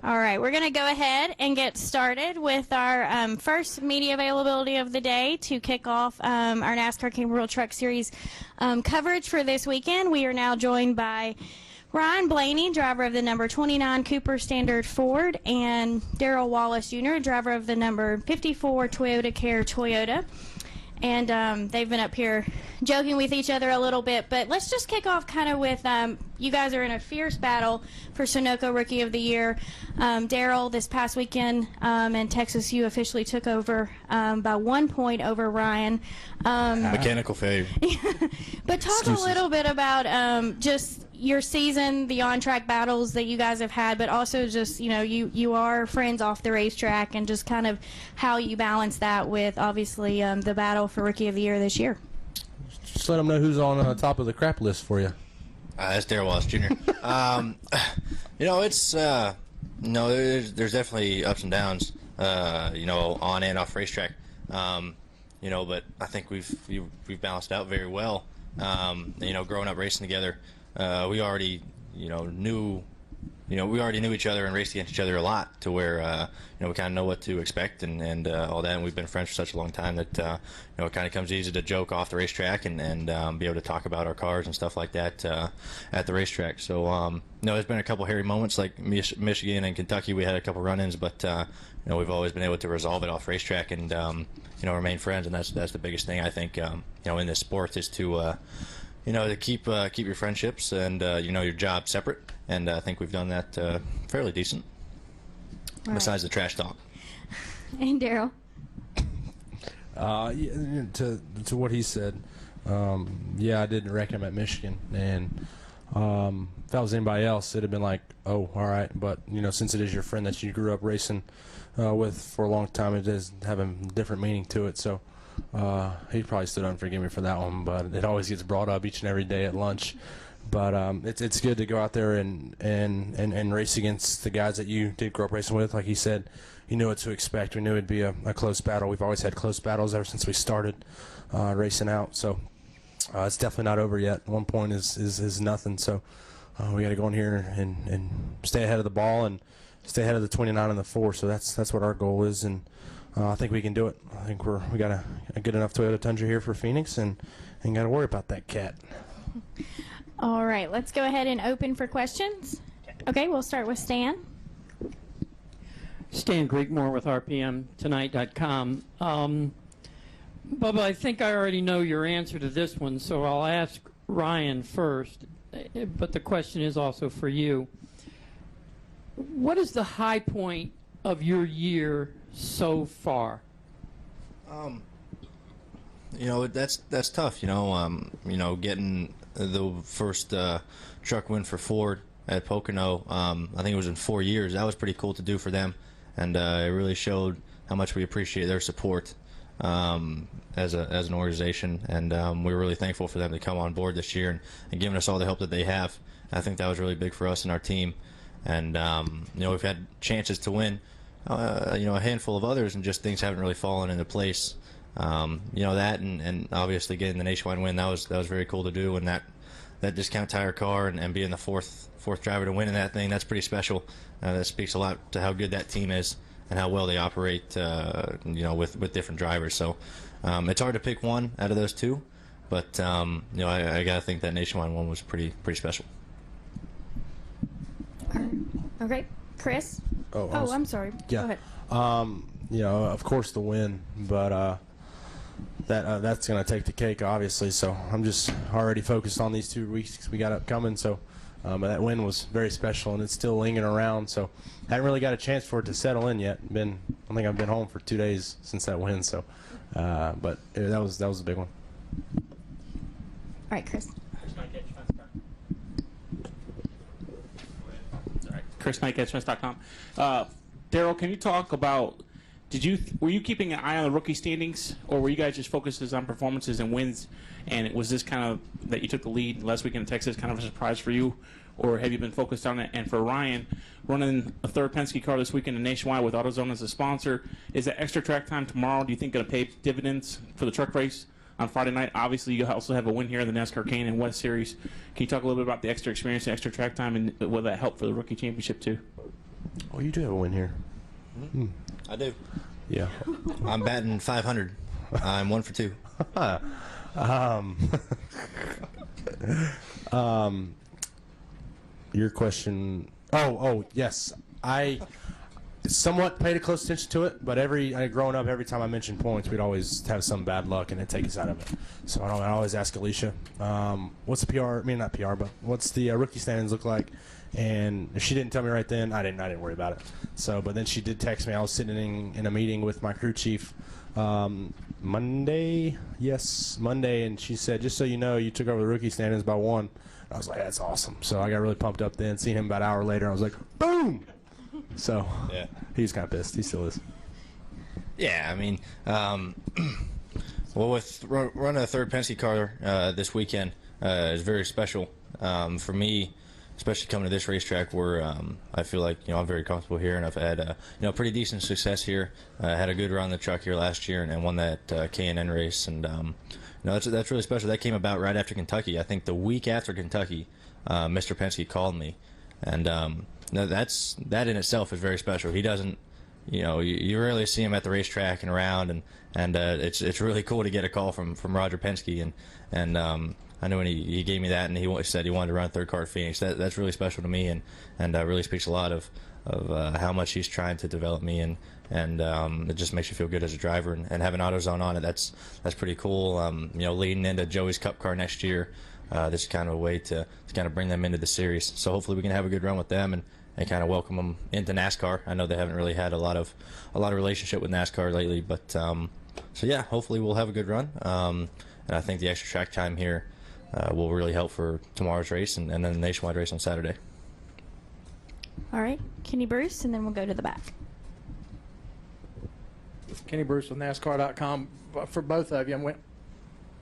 All right, we're going to go ahead and get started with our first media availability of the day to kick off our NASCAR King World Truck Series coverage for this weekend. We are now joined by Ryan Blaney, driver of the number 29 Cooper Standard Ford, and Darrell Wallace Jr., driver of the number 54 Toyota Care Toyota. And they've been up here joking with each other a little bit. But let's just kick off kind of with you guys are in a fierce battle for Sunoco Rookie of the Year. Darrell, this past weekend in Texas, you officially took over by 1 point over Ryan. Mechanical failure. But talk a little bit about just your season, the on-track battles that you guys have had, but also just, you know, you are friends off the racetrack, and just kind of how you balance that with, obviously, the battle for Rookie of the Year this year. Just let them know who's on top of the crap list for you. That's Darrell Wallace Jr. You know, it's no, there's definitely ups and downs. You know, on and off racetrack. You know, but I think we've balanced out very well. You know, growing up racing together, we already knew each other and raced against each other a lot, to where you know, we kind of know what to expect and all that. And we've been friends for such a long time that you know, it kind of comes easy to joke off the racetrack and be able to talk about our cars and stuff like that at the racetrack. So no, there's been a couple hairy moments, like Michigan and Kentucky. We had a couple run-ins, but you know, we've always been able to resolve it off racetrack and you know, remain friends. And that's the biggest thing, I think, you know, in this sport, is to you know, to keep your friendships and you know, your job separate. And I think we've done that fairly decent, besides the trash talk. And Darrell? Yeah, to what he said, yeah, I didn't reckon him at Michigan, and if that was anybody else, it'd have been like, oh, all right. But you know, since it is your friend that you grew up racing with for a long time, it does have a different meaning to it. So he probably still don't forgive me for that one, but it always gets brought up each and every day at lunch. But it's good to go out there and race against the guys that you did grow up racing with. Like he said, you knew what to expect. We knew it'd be a close battle. We've always had close battles ever since we started racing out. So it's definitely not over yet. 1 point is nothing. So we got to go in here and stay ahead of the ball and stay ahead of the 29 and the 4. So that's what our goal is, and I think we can do it. I think we got a good enough Toyota Tundra here for Phoenix, and ain't got to worry about that cat. All right, let's go ahead and open for questions. Okay, we'll start with Stan. Stan Grigmore with RPMTonight.com. Bubba, I think I already know your answer to this one, so I'll ask Ryan first. But the question is also for you. What is the high point of your year so far? You know, that's tough. You know, getting the first truck win for Ford at Pocono, I think it was in 4 years. That was pretty cool to do for them, and it really showed how much we appreciate their support as an organization. And we're really thankful for them to come on board this year and giving us all the help that they have. I think that was really big for us and our team. And you know, we've had chances to win, you know, a handful of others, and just things haven't really fallen into place. You know, that and obviously getting the nationwide win, that was very cool to do. And that discount tire car and being the fourth driver to win in that thing, that's pretty special. That speaks a lot to how good that team is and how well they operate, you know, with different drivers. So it's hard to pick one out of those two, but you know, I gotta think that nationwide one was pretty special. Okay, Chris? Oh, I'm sorry. Yeah. Go ahead. You know, of course the win, but that's going to take the cake, obviously. So I'm just already focused on these 2 weeks we got upcoming. So that win was very special, and it's still lingering around. So I haven't really got a chance for it to settle in yet. I think I've been home for 2 days since that win. So, but that was a big one. All right, Chris. Chris Knight, catchfence.com. Darrell, can you talk about, were you keeping an eye on the rookie standings, or were you guys just focused on performances and wins, and was this kind of, that you took the lead last weekend in Texas, kind of a surprise for you, or have you been focused on it? And for Ryan, running a third Penske car this weekend in Nationwide with AutoZone as a sponsor, is that extra track time tomorrow, do you think going to pay dividends for the truck race on Friday night? Obviously, you also have a win here in the NASCAR Cane and West Series. Can you talk a little bit about the extra experience and extra track time, and will that help for the rookie championship too? Oh, you do have a win here. I do. Yeah. I'm batting 500. I'm 1 for 2. Your question. Oh, yes. I somewhat paid a close attention to it, but growing up, every time I mentioned points, we'd always have some bad luck and it'd take us out of it. So I always ask Alicia, what's the PR? I mean, not PR, but what's the rookie standings look like? And if she didn't tell me right then, I didn't worry about it. So, but then she did text me. I was sitting in a meeting with my crew chief Monday, and she said, just so you know, you took over the rookie standings by 1. I was like, that's awesome. So I got really pumped up then. Seeing him about an hour later, I was like, boom. So yeah, he was kind of pissed. He still is. Yeah, I mean, well, with running a third Penske car this weekend is very special for me, especially coming to this racetrack where I feel like I'm very comfortable here, and I've had pretty decent success here. Had a good run in the truck here last year and won that K&N race, and that's really special. That came about right after Kentucky. I think the week after Kentucky, Mr. Penske called me, and that in itself is very special. He doesn't, you rarely see him at the racetrack and around, and it's really cool to get a call from Roger Penske, and I know when he gave me that and he said he wanted to run third car at Phoenix. That's really special to me, and really speaks a lot of how much he's trying to develop me, and it just makes you feel good as a driver, and having AutoZone on it, that's pretty cool. Leading into Joey's Cup car next year, this is kind of a way to kind of bring them into the series. So hopefully we can have a good run with them and kind of welcome them into NASCAR. I know they haven't really had a lot of relationship with NASCAR lately, but so yeah, hopefully we'll have a good run. And I think the extra track time here will really help for tomorrow's race and then the nationwide race on Saturday. All right, Kenny Bruce, and then we'll go to the back. Kenny Bruce with NASCAR.com. For both of you,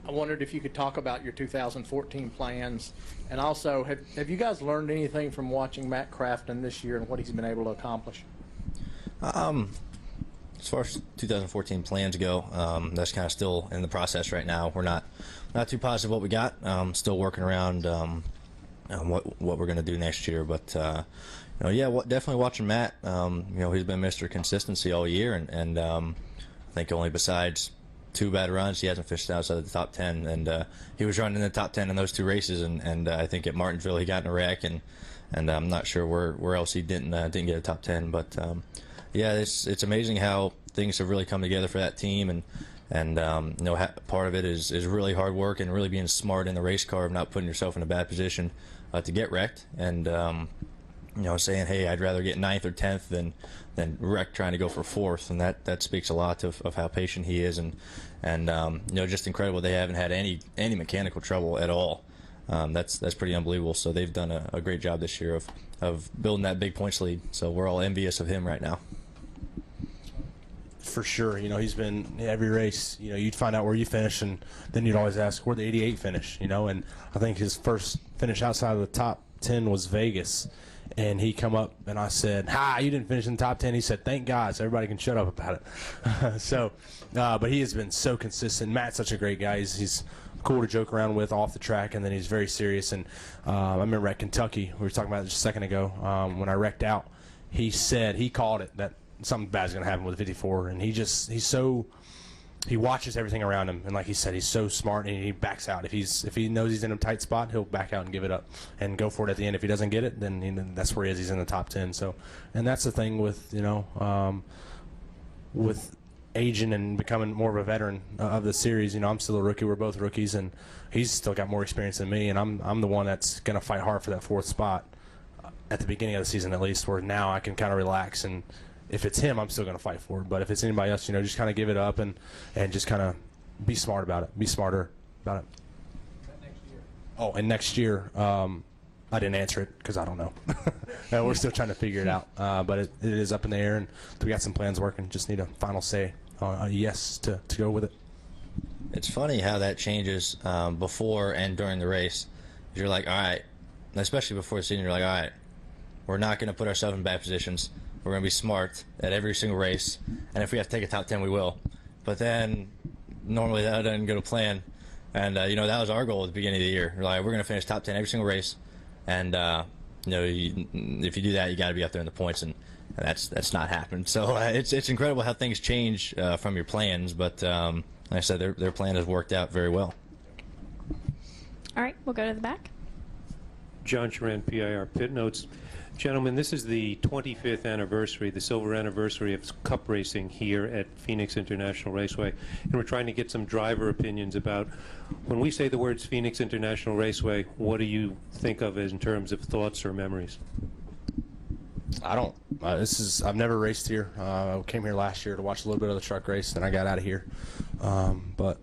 I wondered if you could talk about your 2014 plans, and also have you guys learned anything from watching Matt Crafton this year and what he's been able to accomplish? As far as 2014 plans go, that's kind of still in the process right now. We're not too positive what we got. Still working around what we're going to do next year, but definitely watching Matt. He's been Mr. Consistency all year, and I think only besides 2 bad runs, he hasn't fished outside of the top 10, and he was running in the top 10 in those 2 races, and I think at Martinsville he got in a wreck, and I'm not sure where else he didn't get a top 10, but it's amazing how things have really come together for that team, and part of it is really hard work and really being smart in the race car of not putting yourself in a bad position to get wrecked, and saying, hey, I'd rather get 9th or 10th than wreck trying to go for 4th, and that speaks a lot of how patient he is, and just incredible. They haven't had any mechanical trouble at all. That's pretty unbelievable. So they've done a great job this year of building that big points lead. So we're all envious of him right now. For sure, he's been every race. You'd find out where you finish, and then you'd always ask where the 88 finish. And I think his first finish outside of the top 10 was Vegas. And he come up, and I said, you didn't finish in the top 10. He said, thank God, so everybody can shut up about it. But he has been so consistent. Matt's such a great guy. He's cool to joke around with off the track, and then he's very serious. And I remember at Kentucky, we were talking about it just a second ago, when I wrecked out, he said, he called it, that something bad's going to happen with 54. And he watches everything around him, and like he said, he's so smart, and he backs out. If he knows he's in a tight spot, he'll back out and give it up and go for it at the end. If he doesn't get it, then that's where he is. He's in the top 10. So, and that's the thing with with aging and becoming more of a veteran of the series. I'm still a rookie. We're both rookies, and he's still got more experience than me, and I'm the one that's going to fight hard for that 4th spot at the beginning of the season, at least. Where now I can kind of relax, and if it's him, I'm still going to fight for it. But if it's anybody else, just kind of give it up and just kind of be smart about it. Be smarter about it. Next year. Oh, and next year, I didn't answer it because I don't know. We're still trying to figure it out. But it is up in the air, and we got some plans working. Just need a final say, a yes to go with it. It's funny how that changes before and during the race. You're like, all right, especially before the season, you're like, all right, we're not going to put ourselves in bad positions. We're going to be smart at every single race, and if we have to take a top 10, we will. But then normally that doesn't go to plan, and that was our goal at the beginning of the year. We're like, we're going to finish top 10 every single race, and if you do that, you got to be up there in the points, and that's not happened. So it's incredible how things change from your plans. But like I said, their plan has worked out very well. All right, we'll go to the back. John Charan, PIR Pit Notes. Gentlemen, this is the 25th anniversary, the silver anniversary of Cup racing here at Phoenix International Raceway. And we're trying to get some driver opinions about, when we say the words Phoenix International Raceway, what do you think of in terms of thoughts or memories? I don't. I've never raced here. I came here last year to watch a little bit of the truck race, and I got out of here. But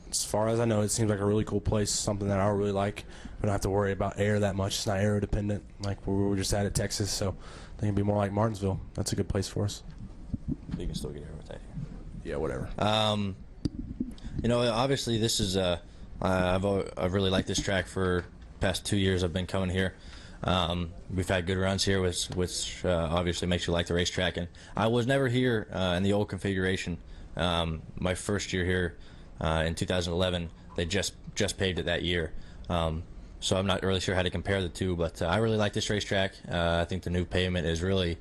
as far as I know, it seems like a really cool place, something that I really like. We don't have to worry about air that much. It's not aero dependent like we were just at Texas, so I think it'd be more like Martinsville. That's a good place for us. You can still get air with that. Yeah, whatever. You know, obviously this is I've really liked this track for the past 2 years I've been coming here. We've had good runs here, which obviously makes you like the racetrack. And I was never here in the old configuration. My first year here in 2011, they just paved it that year. So I'm not really sure how to compare the two, but I really like this racetrack. I think the new pavement is really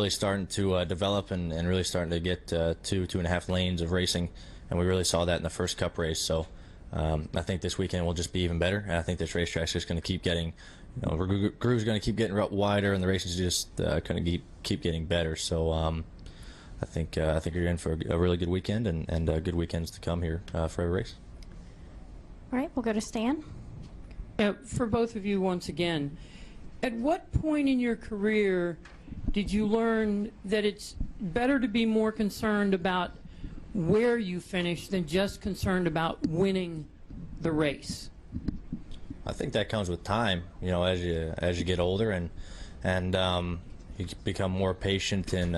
starting to develop and really starting to get 2.5 lanes of racing, and we really saw that in the first Cup race. So I think this weekend will just be even better, and I think this racetrack's just going to keep getting, groove's going to keep getting wider, and the racing's just going to keep getting better. So I think you're in for a really good weekend and good weekends to come here for every race. All right, we'll go to Stan. Yeah, for both of you once again, at what point in your career did you learn that it's better to be more concerned about where you finish than just concerned about winning the race? I think that comes with time, as you get older and you become more patient in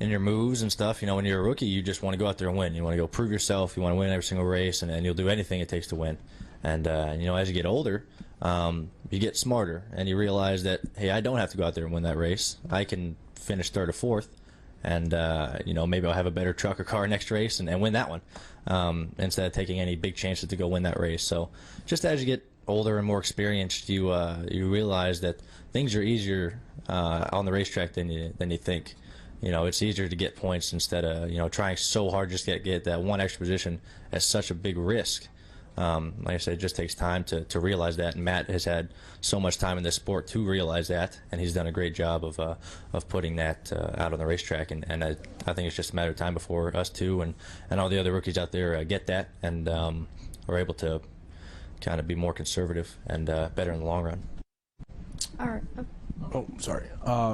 your moves and stuff. When you're a rookie, you just want to go out there and win. You want to go prove yourself. You want to win every single race, and you'll do anything it takes to win. And as you get older, you get smarter, and you realize that, hey, I don't have to go out there and win that race. I can finish third or fourth, and maybe I'll have a better truck or car next race and win that one, instead of taking any big chances to go win that race. So just as you get older and more experienced, you realize that things are easier on the racetrack than you think. It's easier to get points instead of trying so hard just to get that one extra position at such a big risk. Like I said, it just takes time to realize that, and Matt has had so much time in this sport to realize that, and he's done a great job of putting that out on the racetrack, and I think it's just a matter of time before us two and all the other rookies out there get that and are able to kind of be more conservative and better in the long run. All right. Oh, sorry.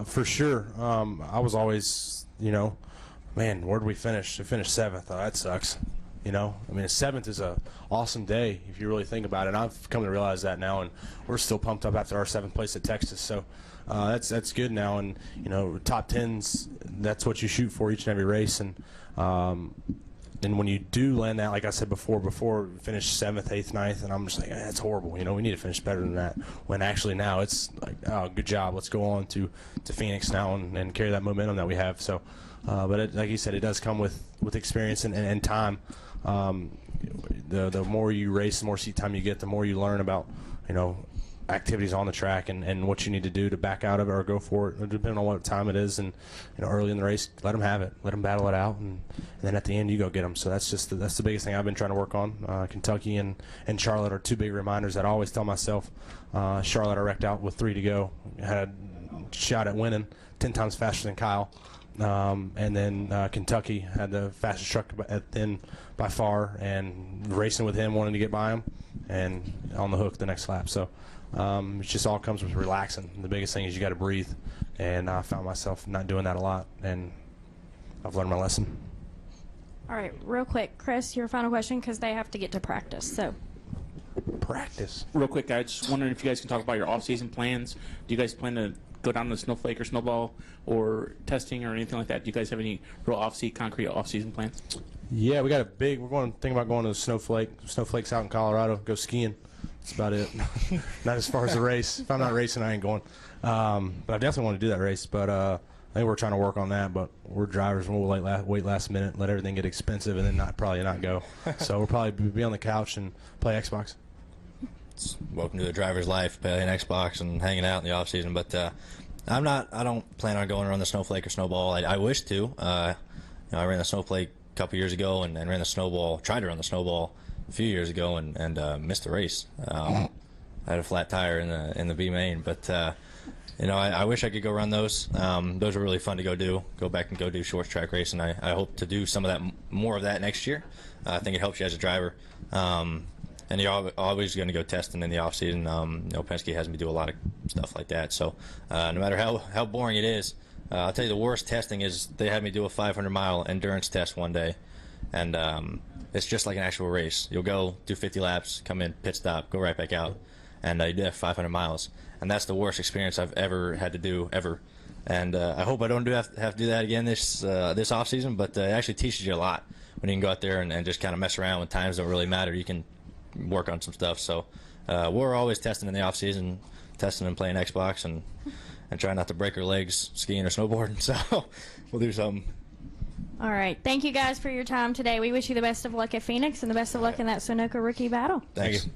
For sure. I was always, man, where did we finish? We finished 7th. Oh, that sucks. A 7th is a awesome day if you really think about it. And I've come to realize that now, and we're still pumped up after our 7th place at Texas. So that's good now. And top 10s, that's what you shoot for each and every race. And when you do land that, like I said before finish 7th, 8th, 9th, and I'm just like, that's horrible. We need to finish better than that. When actually now it's like, oh, good job. Let's go on to Phoenix now and carry that momentum that we have. So, but like you said, it does come with experience and time. The more you race, the more seat time you get, the more you learn about, activities on the track and what you need to do to back out of it or go for it, depending on what time it is. And early in the race, let them have it, let them battle it out, and then at the end you go get them. So that's the biggest thing I've been trying to work on. Kentucky and Charlotte are two big reminders that I always tell myself. Charlotte I wrecked out with 3 to go, had a shot at winning 10 times faster than Kyle. And then Kentucky had the fastest truck then by far, and racing with him, wanting to get by him, and on the hook the next lap. So it just all comes with relaxing. The biggest thing is you got to breathe, and I found myself not doing that a lot, and I've learned my lesson. All right, real quick, Chris, your final question, because they have to get to practice. So. Practice. Real quick, guys, just wondering if you guys can talk about your off-season plans. Do you guys plan to go down to Snowflake or Snowball or testing or anything like that? Do you guys have any real concrete off-season plans? Yeah, we got thinking about going to Snowflake. Snowflake's out in Colorado. Go skiing. That's about it. Not as far as the race. If I'm not racing, I ain't going. But I definitely want to do that race. But I think we're trying to work on that. But we're drivers, and we'll wait last minute, let everything get expensive, and then probably not go. So we'll probably be on the couch and play Xbox. Welcome to the driver's life, playing Xbox and hanging out in the off season. But I don't plan on going around the snowflake or snowball. I wish to. You know, I ran the snowflake a couple years ago and ran the snowball. Tried to run the snowball a few years ago and missed the race. I had a flat tire in the B main, but you know, I wish I could go run those. Those are really fun to go back and go do short track racing. I hope to do some of that, more of that next year. I think it helps you as a driver. And you're always going to go testing in the off season. You know, Penske has me do a lot of stuff like that. So no matter how boring it is, I'll tell you the worst testing is they had me do a 500-mile endurance test one day, and it's just like an actual race. You'll go do 50 laps, come in, pit stop, go right back out, and you do that 500 miles. And that's the worst experience I've ever had to do ever. And I hope I don't have to do that again this off season. But it actually teaches you a lot when you can go out there and just kind of mess around when times don't really matter. You can work on some stuff. So we're always testing in the off season, testing and playing Xbox and trying not to break our legs skiing or snowboarding. So we'll do something. All right. Thank you guys for your time today. We wish you the best of luck at Phoenix and the best of luck in that Sunoco rookie battle. Thanks.